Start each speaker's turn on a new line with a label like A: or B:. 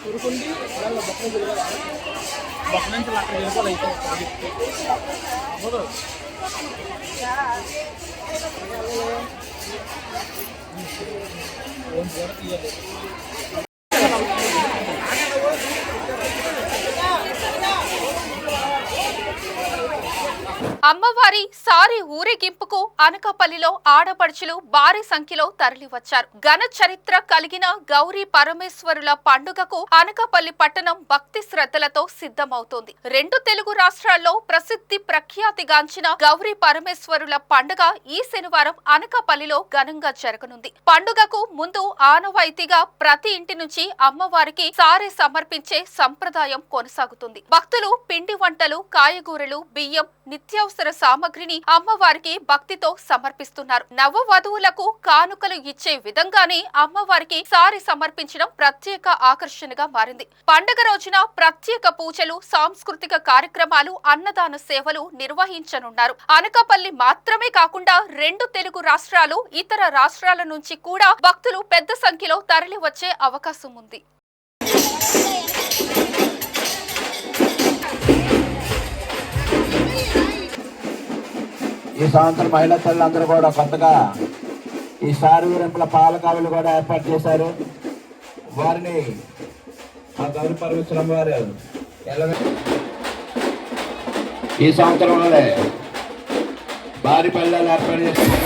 A: ఉరుకుండి బొక్క నుంచి అక్కడ వెళ్ళిపోవాలి అయితే అవ్వదు. తీయాలి.
B: అమ్మవారి సారి ఊరేగింపుకు అనకాపల్లిలో ఆడపడుచులు భారీ సంఖ్యలో తరలివచ్చారు. ఘన చరిత్ర కలిగిన గౌరీ పరమేశ్వరుల పండుగకు అనకాపల్లి పట్టణం భక్తి శ్రద్ధలతో సిద్ధమవుతోంది. 2 తెలుగు రాష్ట్రాల్లో ప్రసిద్ధి ప్రఖ్యాతిగాంచిన గౌరీ పరమేశ్వరుల పండుగ ఈ శనివారం అనకాపల్లిలో ఘనంగా జరగనుంది. పండుగకు ముందు ఆనవాయితీగా ప్రతి ఇంటి నుంచి అమ్మవారికి సారె సమర్పించే సంప్రదాయం కొనసాగుతుంది. భక్తులు పిండి వంటలు, కాయగూరలు, బియ్యం, నిత్యావసర సామగ్రిని అమ్మవారికి భక్తితో సమర్పిస్తున్నారు. నవవధువులకు కానుకలు ఇచ్చే విధంగానే అమ్మవారికి సారి సమర్పించడం ప్రత్యేక ఆకర్షణగా మారింది. పండుగ రోజున ప్రత్యేక పూజలు, సాంస్కృతిక కార్యక్రమాలు, అన్నదాన సేవలు నిర్వహించనున్నారు. అనకాపల్లి మాత్రమే కాకుండా 2 తెలుగు రాష్ట్రాలు, ఇతర రాష్ట్రాల నుంచి కూడా భక్తులు పెద్ద సంఖ్యలో తరలి వచ్చే అవకాశం ఉంది.
C: ఈ సంవత్సరం మహిళా తల్లులందరూ కూడా కొత్తగా ఈ సారి ఊరింపుల పాలకావులు కూడా ఏర్పాటు చేశారు. వారిని ఆ గౌరీ పరమేశ్వరం వారు ఈ సంవత్సరంలోనే భారీ పల్లెలు ఏర్పాటు చేశారు.